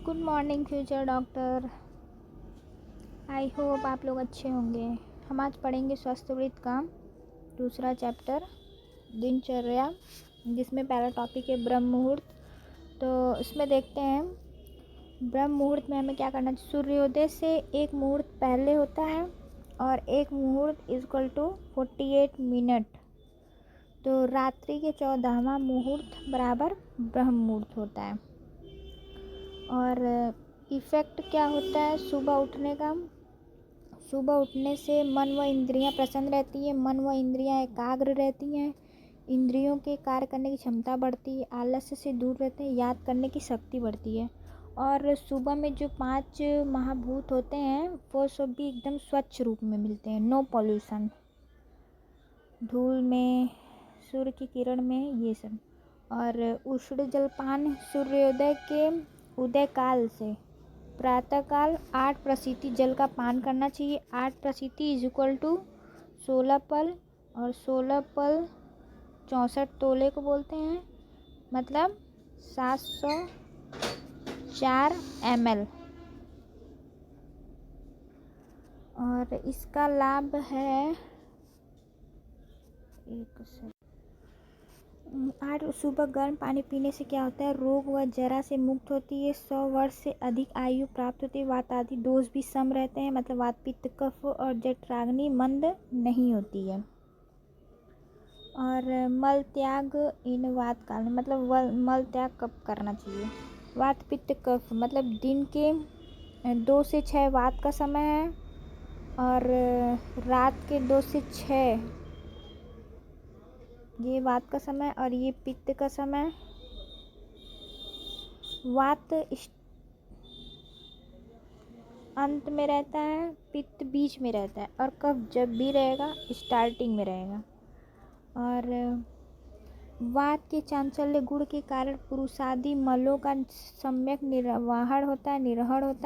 Good morning future doctor. I hope आप लोग अच्छे होंगे। हम आज पढ़ेंगे स्वास्थ्यवृत्त का दूसरा चैप्टर दिनचर्या, जिसमें पहला टॉपिक है ब्रह्म मुहूर्त। तो इसमें देखते हैं ब्रह्म मुहूर्त में हमें क्या करना चाहिए। सूर्योदय से एक मुहूर्त पहले होता है और एक मुहूर्त इक्वल टू 48 मिनट। तो रात्रि के 14वां मुहूर्त बराबर ब्रह्म मुहूर्त होता है। और इफ़ेक्ट क्या होता है सुबह उठने का। सुबह उठने से मन व इंद्रियां प्रसन्न रहती है, मन व इंद्रियां एकाग्र रहती हैं, इंद्रियों के कार्य करने की क्षमता बढ़ती है, आलस्य से दूर रहते हैं, याद करने की शक्ति बढ़ती है। और सुबह में जो 5 महाभूत होते हैं वो सब भी एकदम स्वच्छ रूप में मिलते हैं, नो पॉल्यूशन, धूल में, सूर्य की किरण में, ये सब। और उष्ण जलपान सूर्योदय के उदय काल से प्रातःकाल 8 प्रसीति जल का पान करना चाहिए। 8 प्रसीति इज इक्वल टू 16 पल, और 16 पल 64 तोले को बोलते हैं, मतलब 704 ml। और इसका लाभ है सुबह गर्म पानी पीने से क्या होता है, रोग व जरा से मुक्त होती है, 100 वर्ष से अधिक आयु प्राप्त होती है, वात आदि दोष भी सम रहते हैं, मतलब वात पित्त कफ और जठराग्नि मंद नहीं होती है। और मल त्याग इन वात काल में, मतलब मल त्याग कब करना चाहिए। वात पित्त कफ मतलब दिन के 2 से 6 वात का समय है, और रात के 2 से 6 ये वात का समय, और ये पित्त का समय। वात अंत में रहता है, पित्त बीच में रहता है, और कफ जब भी रहेगा स्टार्टिंग में रहेगा। और वात के चांचल्य गुण के कारण पुरुषादि मलों का सम्यक निर्वहन होता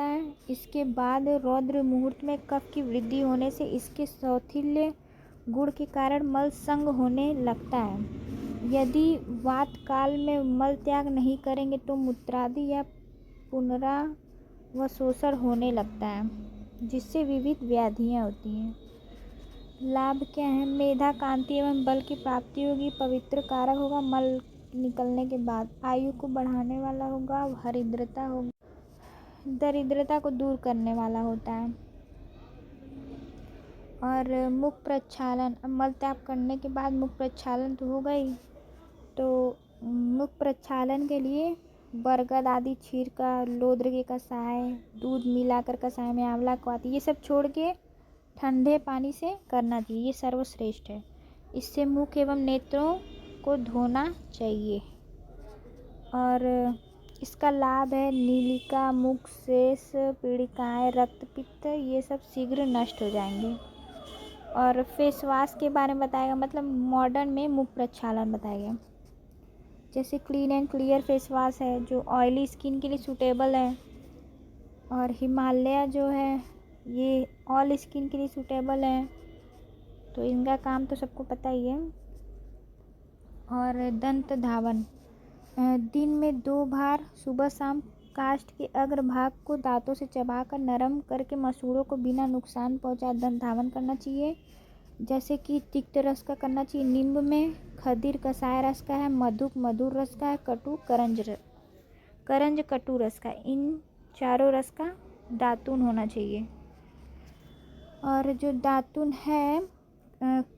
है। इसके बाद रौद्र मुहूर्त में कफ की वृद्धि होने से इसके सौथिल्य गुण के कारण मल संग होने लगता है। यदि वात काल में मल त्याग नहीं करेंगे तो मूत्रादि या पुनरावशोषण होने लगता है, जिससे विविध व्याधियाँ होती हैं। लाभ क्या है, मेधा कांति एवं बल की प्राप्ति होगी, पवित्र कारक होगा मल निकलने के बाद, आयु को बढ़ाने वाला होगा, हरिद्रता होगी, दरिद्रता को दूर करने वाला होता है। और मुख प्रक्षालन, अब मल त्याग करने के बाद मुख प्रक्षालन तो हो गई, तो मुख प्रक्षालन के लिए बरगद आदि छीर का, लोद्र के कषाय, दूध मिलाकर कषाय में आंवला को आती, ये सब छोड़ के ठंडे पानी से करना चाहिए, ये सर्वश्रेष्ठ है। इससे मुख एवं नेत्रों को धोना चाहिए। और इसका लाभ है नीलिका, मुख शेष, पीड़िकाएँ, रक्तपित्त, ये सब शीघ्र नष्ट हो जाएंगे। और फेस वॉश के बारे में बताएगा, मतलब मॉडर्न में मुख प्रक्षालन बताएगा। जैसे clean and clear face wash है जो ऑयली स्किन के लिए सूटेबल है, और हिमालय जो है ये ऑल स्किन के लिए सूटेबल है, तो इनका काम तो सबको पता ही है। और दंत धावन, दिन में 2 बार सुबह शाम काष्ठ के अग्रभाग को दांतों से चबाकर नरम करके मसूड़ों को बिना नुकसान पहुंचाए दंत धावन करना चाहिए। जैसे कि तिक्त रस का करना चाहिए, नींबू में खदीर कषाय रस का है, मधुक मधुर रस का है, कटु करंज कटु रस का, इन चारों रस का दातून होना चाहिए। और जो दातून है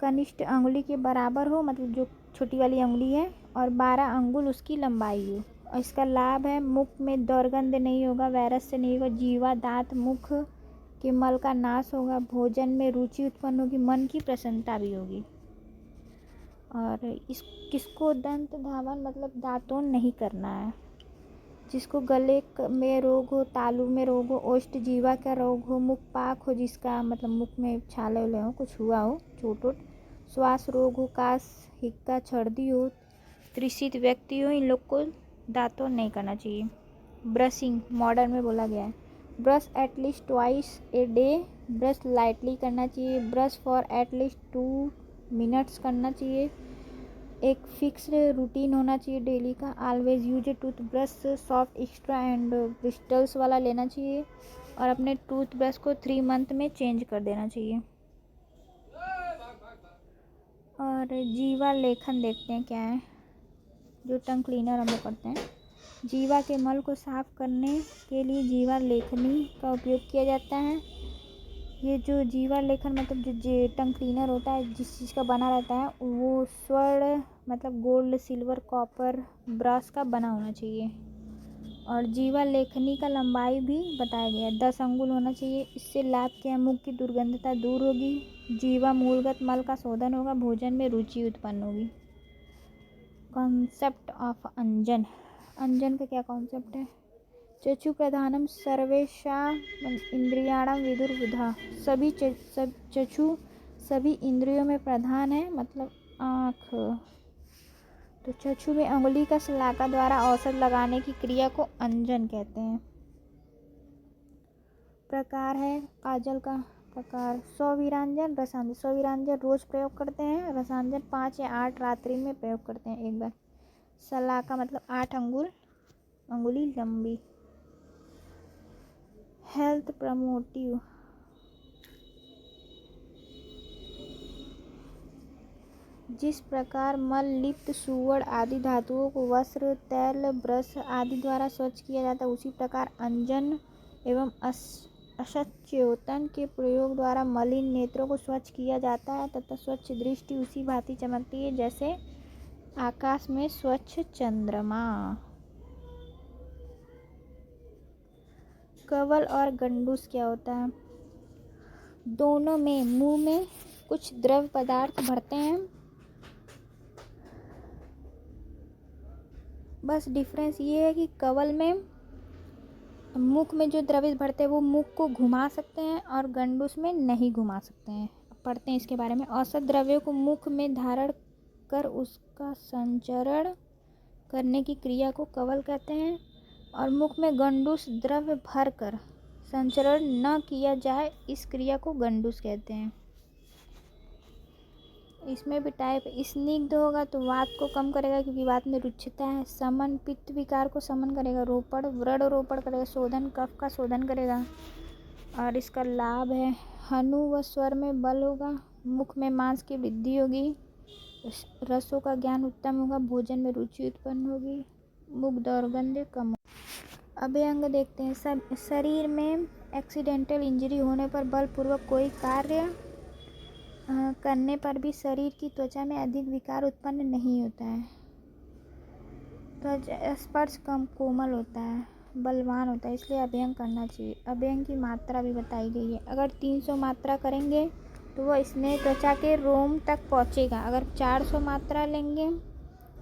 कनिष्ठ अंगुली के बराबर हो, मतलब जो छोटी वाली अंगुली है, और 12 अंगुल उसकी लंबाई हो। और इसका लाभ है मुख में दुर्गंध नहीं होगा, वायरस से नहीं होगा, जीवा दांत मुख के मल का नाश होगा, भोजन में रुचि उत्पन्न होगी, मन की प्रसन्नता भी होगी। और किसको दंत धावन मतलब दातून नहीं करना है, जिसको गले में रोग हो, तालू में रोग हो, ओष्ठ जीवा का रोग हो, मुख पाक हो, जिसका मतलब मुख में छाले उले हो, कुछ हुआ हो, चोट वोट, श्वास रोग हो, काश हिक्का छर्दी हो, त्रिशित व्यक्ति हो, इन लोग को दातून नहीं करना चाहिए। ब्रशिंग मॉडर्न में बोला गया है, brush at least twice a day, brush lightly करना चाहिए, ब्रश फॉर एटलीस्ट 2 मिनट्स करना चाहिए, एक फिक्स्ड रूटीन होना चाहिए डेली का। Always use A toothbrush soft extra and bristles वाला लेना चाहिए और अपने टूथब्रश को 3 मंथ में चेंज कर देना चाहिए। और जीवा लेखन देखते हैं क्या है, जो टंग क्लीनर हम लोग करते हैं। जीवा के मल को साफ करने के लिए जीवा लेखनी का उपयोग किया जाता है। ये जो जीवा लेखन मतलब जो टंग क्लीनर होता है जिस चीज़ का बना रहता है वो स्वर्ण मतलब गोल्ड सिल्वर कॉपर ब्रश का बना होना चाहिए। और जीवा लेखनी का लंबाई भी बताया गया है, 10 अंगुल होना चाहिए। इससे लाभ क्या है, मुख की दुर्गंधता दूर होगी, जीवा मूलगत मल का शोधन होगा, भोजन में रुचि उत्पन्न होगी। कॉन्सेप्ट ऑफ अंजन। अंजन का क्या कॉन्सेप्ट है? चक्षु प्रधानम सर्वेषां इंद्रियाणां विदुर्बुधा। सभी चक्षु सभी इंद्रियों में प्रधान है, मतलब आँख। तो चक्षु में अंगुली का शलाका द्वारा औषध लगाने की क्रिया को अंजन कहते हैं। प्रकार है काजल का प्रकार स्वविरांजन रसांजन। स्वविरांजन रोज प्रयोग करते हैं, रसांजन 5 या 8 रात्रि में प्रयोग करते हैं एक बार। शलाका मतलब 8 अंगुली लंबी। Health promotive. जिस प्रकार मल लिप्त सुवर्ण आदि धातुओं को वस्त्र तैल ब्रश आदि द्वारा स्वच्छ किया जाता है, उसी प्रकार अंजन एवं अशच्योतन के प्रयोग द्वारा मलिन नेत्रों को स्वच्छ किया जाता है तथा स्वच्छ दृष्टि उसी भांति चमकती है जैसे आकाश में स्वच्छ चंद्रमा। कवल और गंडूस क्या होता है? दोनों में मुंह में कुछ द्रव पदार्थ भरते हैं, बस डिफरेंस ये है कि कवल में मुख में जो द्रवित भरते हैं वो मुख को घुमा सकते हैं और गंडूस में नहीं घुमा सकते हैं। पढ़ते हैं इसके बारे में। औसत द्रव्यों को मुख में धारण कर उसका संचरण करने की क्रिया को कवल कहते हैं और मुख में गंडूस द्रव्य भर कर संचरण न किया जाए इस क्रिया को गंडूस कहते हैं। इसमें भी टाइप स्निग्ध होगा तो वात को कम करेगा क्योंकि वात में रुक्षता है। समन पित्त विकार को समन करेगा। रोपण व्रण रोपण करेगा। शोधन कफ का शोधन करेगा। और इसका लाभ है हनु व स्वर में बल होगा, मुख में मांस की वृद्धि होगी, रसों का ज्ञान उत्तम होगा, भोजन में रुचि उत्पन्न होगी, मुख दुर्गंध कम। अभ्यंग देखते हैं। सब शरीर में एक्सीडेंटल इंजरी होने पर बलपूर्वक कोई कार्य करने पर भी शरीर की त्वचा में अधिक विकार उत्पन्न नहीं होता है। त्वचा स्पर्श कम कोमल होता है, बलवान होता है, इसलिए अभ्यंग करना चाहिए। अभ्यंग की मात्रा भी बताई गई है। अगर 300 मात्रा करेंगे तो वह स्नेह त्वचा के रोम तक पहुँचेगा। अगर 400 मात्रा लेंगे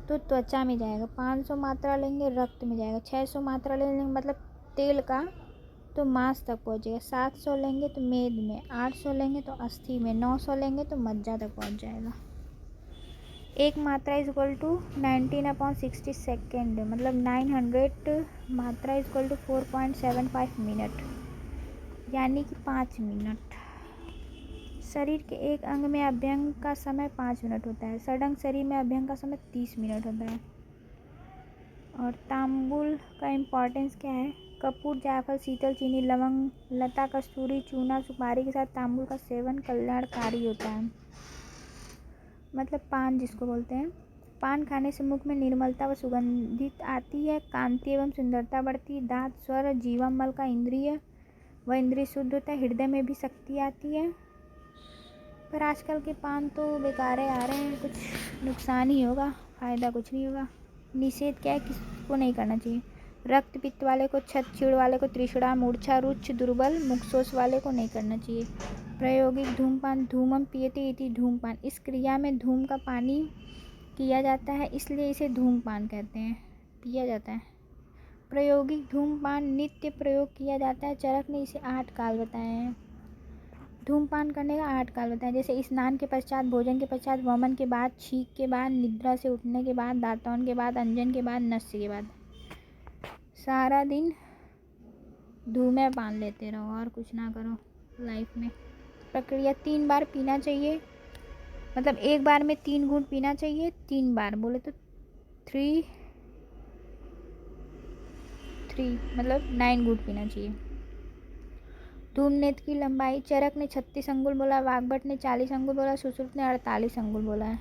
तो त्वचा में जाएगा, 500 मात्रा लेंगे रक्त में जाएगा, 600 मात्रा लेंगे मतलब तेल का तो मांस तक पहुँचेगा, 700 लेंगे तो मेद में, 800 लेंगे तो अस्थि में, 900 लेंगे तो मज्जा तक पहुँच जाएगा। एक मात्रा इज इक्वल टू 19/60 सेकेंड, मतलब 900 मात्रा इज इक्वल टू 4.75 मिनट, यानी कि 5 मिनट। शरीर के एक अंग में अभ्यंग का समय 5 मिनट होता है। सडंग शरीर में अभ्यंग का समय 30 मिनट होता है। और तांबुल का इम्पोर्टेंस क्या है? कपूर, जायफल, शीतल, चीनी, लवंग, लता, कस्तूरी, चूना, सुपारी के साथ तांबुल का सेवन कल्याणकारी होता है। मतलब पान जिसको बोलते हैं। पान खाने से मुख में निर्मलता व सुगंधित आती है, कांति एवं सुंदरता बढ़ती है, दांत स्वर जीवामल का इंद्रिय व इंद्रिय शुद्ध होता है, हृदय में भी शक्ति आती है। पर आजकल के पान तो बेकारे आ रहे हैं, कुछ नुकसान ही होगा, फ़ायदा कुछ नहीं होगा। निषेध क्या है, किसको नहीं करना चाहिए? रक्त पित्त वाले को, छत छीड़ वाले को, तृष्णा मूर्छा रुच्छ दुर्बल मुखशोष वाले को नहीं करना चाहिए। प्रायोगिक धूमपान। धूमम पियते इति धूमपान। इस क्रिया में धूम का पानी किया जाता है इसलिए इसे धूमपान कहते हैं, पिया जाता है। प्रायोगिक धूमपान नित्य प्रयोग किया जाता है। चरक ने इसे 8 काल बताए हैं। धूमपान करने का 8 काल बताया, जैसे स्नान के पश्चात, भोजन के पश्चात, वमन के बाद, छींक के बाद, निद्रा से उठने के बाद, दातौन के बाद, अंजन के बाद, नस्य के बाद। सारा दिन धूमें पान लेते रहो और कुछ ना करो लाइफ में। प्रक्रिया 3 बार पीना चाहिए मतलब एक बार में 3 घूंट पीना चाहिए, 3 बार बोले तो 3 मतलब 9 घूंट पीना चाहिए। धूमनेत्र की लंबाई, चरक ने 36 अंगुल बोला, वाग्भट ने 40 अंगुल बोला, सुश्रुत ने 48 अंगुल बोला है।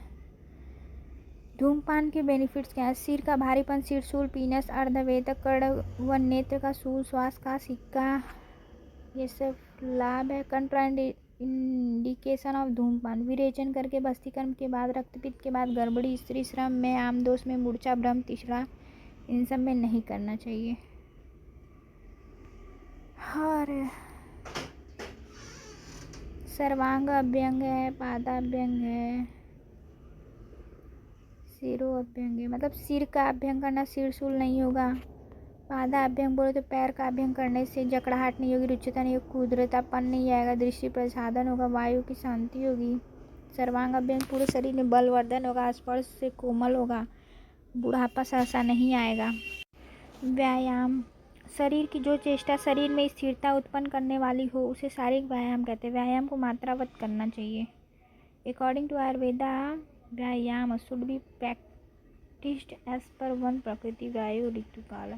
धूमपान के बेनिफिट्स क्या है? सिर का भारीपन, सिर शूल, पीनस, अर्धवेदक, कर्ण व नेत्र का शूल, श्वास का सिक्का, ये सब लाभ है। कंट्रा इंडिकेशन ऑफ धूमपान, विरेचन करके, बस्तीकर्म के बाद, रक्तपित्त के बाद, गड़बड़ी, स्त्री श्रम में, आमदोष में, मूर्छा भ्रम, तीसरा, इन सब में नहीं करना चाहिए। और सर्वांग अभ्यंग है, पादाभ्यंग है, सिरो अभ्यंग है, मतलब सिर का अभ्यंग करना, सिर शूल नहीं होगा। पादा अभ्यंग बोले तो पैर का अभ्यंग करने से जकड़ाहट नहीं होगी, रुचिता नहीं होगी, कुदरतापन नहीं आएगा, दृष्टि प्रसादन होगा, वायु की शांति होगी। सर्वांग अभ्यंग पूरे शरीर में बलवर्धन होगा, स्पर्श से कोमल होगा, बुढ़ापा सहसा नहीं आएगा। व्यायाम, शरीर की जो चेष्टा शरीर में स्थिरता उत्पन्न करने वाली हो उसे शारीरिक व्यायाम कहते हैं। व्यायाम को मात्रावत करना चाहिए। According to Ayurveda, vyayam should be practised as per one prakriti, vayu, ऋतुकाल।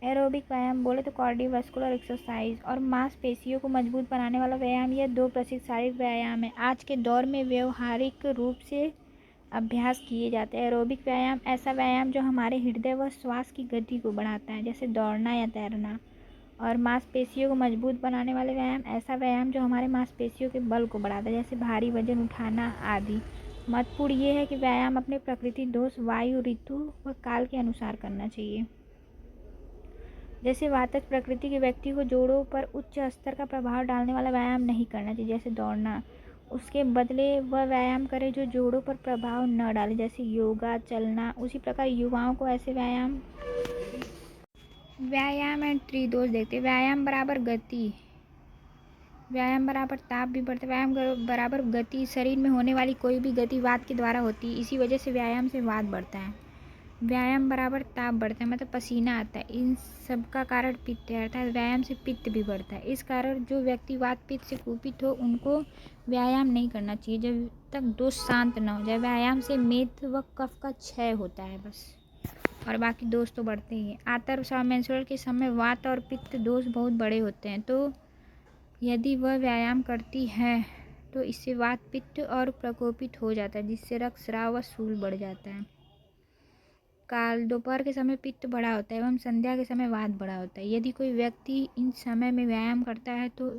Aerobic व्यायाम बोले तो कार्डियोवास्कुलर एक्सरसाइज और मांसपेशियों को मजबूत बनाने वाला व्यायाम, यह 2 प्रसिद्ध शारीरिक व्यायाम है। आज के दौर में व्यवहारिक रूप से अभ्यास किए जाते हैं। एरोबिक व्यायाम ऐसा व्यायाम जो हमारे हृदय व श्वास की गति को बढ़ाता है, जैसे दौड़ना या तैरना। और मांसपेशियों को मजबूत बनाने वाले व्यायाम ऐसा व्यायाम जो हमारे मांसपेशियों के बल को बढ़ाता है, जैसे भारी वजन उठाना आदि। महत्वपूर्ण ये है कि व्यायाम अपने प्रकृति, दोष, वायु, ऋतु व काल के अनुसार करना चाहिए। जैसे वातज प्रकृति के व्यक्ति को जोड़ों पर उच्च स्तर का प्रभाव डालने वाला व्यायाम नहीं करना चाहिए, जैसे दौड़ना। उसके बदले वह व्यायाम करे जो जोड़ों पर प्रभाव न डाले, जैसे योगा, चलना। उसी प्रकार युवाओं को ऐसे व्यायाम एंड त्रिदोष देखते। व्यायाम बराबर गति, व्यायाम बराबर ताप भी बढ़ता है। व्यायाम बराबर गति, शरीर में होने वाली कोई भी गति वात के द्वारा होती है, इसी वजह से व्यायाम से वात बढ़ता है। व्यायाम बराबर ताप बढ़ता है, मतलब पसीना आता है। इन सब का कारण पित्त है, अर्थात व्यायाम से पित्त भी बढ़ता है। इस कारण जो व्यक्ति वात पित्त से कुपित हो उनको व्यायाम नहीं करना चाहिए जब तक दोष शांत न हो जाए। व्यायाम से मेद व कफ का क्षय होता है बस, और बाकी दोष तो बढ़ते ही हैं। आंतरस्राव मेंस्ट्रुअल के समय वात और पित्त दोष बहुत बड़े होते हैं, तो यदि वह व्यायाम करती है तो इससे वात पित्त और प्रकोपित हो जाता है, जिससे रक्तस्राव व शूल बढ़ जाता है। काल, दोपहर के समय पित्त बढ़ा होता है एवं संध्या के समय वात बढ़ा होता है। यदि कोई व्यक्ति इन समय में व्यायाम करता है तो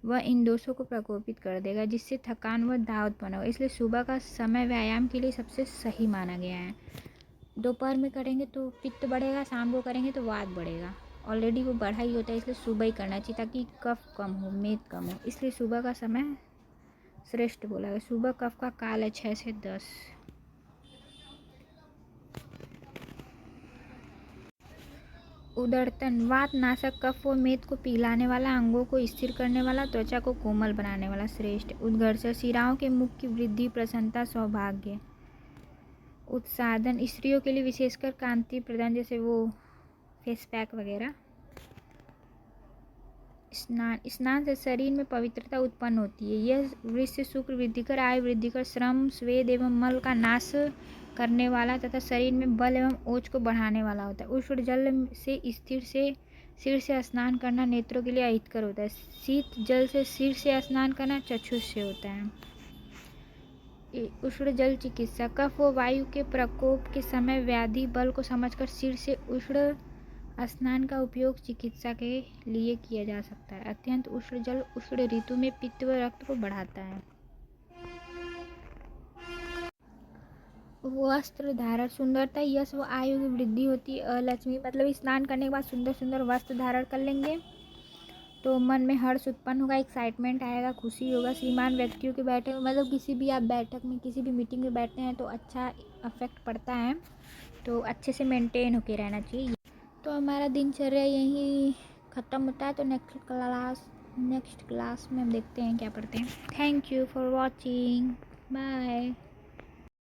वह इन दोषों को प्रकोपित कर देगा, जिससे थकान व दाव उत्पन्न होगा। इसलिए सुबह का समय व्यायाम के लिए सबसे सही माना गया है। दोपहर में करेंगे तो पित्त बढ़ेगा, शाम को करेंगे तो वात बढ़ेगा। ऑलरेडी वो बढ़ा ही होता है, इसलिए सुबह ही करना चाहिए ताकि कफ कम हो, मेद कम हो। इसलिए सुबह का समय श्रेष्ठ बोला गया। सुबह कफ का काल है 6 से 10। उदरतन, वात नाशक, कफ व मेद को पिघलाने वाला, अंगों को स्थिर करने वाला, त्वचा को कोमल बनाने वाला, श्रेष्ठ। उद्घर्ष, शिराओं के मुख की वृद्धि, प्रसन्नता, सौभाग्य। उत्साधन, स्त्रियों के लिए विशेषकर कांति प्रदान, जैसे वो फेस पैक वगैरह। स्नान, स्नान से शरीर में पवित्रता उत्पन्न होती है। यह वृष्ण शुक्र वृद्धिकर, आयु वृद्धिकर, श्रम, स्वेद एवं मल का नाश करने वाला तथा शरीर में बल एवं ओज को बढ़ाने वाला होता है। उष्ण जल से सिर से स्नान करना नेत्रों के लिए अहितकर होता है। शीत जल से सिर से स्नान करना चक्षुष से होता है। उष्ण जल चिकित्सा, कफ व वायु के प्रकोप के समय व्याधि बल को समझकर सिर से उष्ण स्नान का उपयोग चिकित्सा के लिए किया जा सकता है। अत्यंत उष्ण जल उष्ण ऋतु में पित्त व रक्त को बढ़ाता है। वस्त्र धारण, सुंदरता, यश व आयु की वृद्धि होती है। लक्ष्मी, मतलब स्नान करने के बाद सुंदर सुंदर वस्त्र धारण कर लेंगे तो मन में हर्ष उत्पन्न होगा, एक्साइटमेंट आएगा, खुशी होगा। श्रीमान व्यक्तियों के बैठे, मतलब किसी भी आप बैठक में, किसी भी मीटिंग में बैठते हैं तो अच्छा इफेक्ट पड़ता है, तो अच्छे से मेंटेन होके रहना चाहिए। तो हमारा दिनचर्या यहीं ख़त्म होता है, तो नेक्स्ट क्लास में हम देखते हैं क्या पढ़ते हैं। Thank you for watching, bye.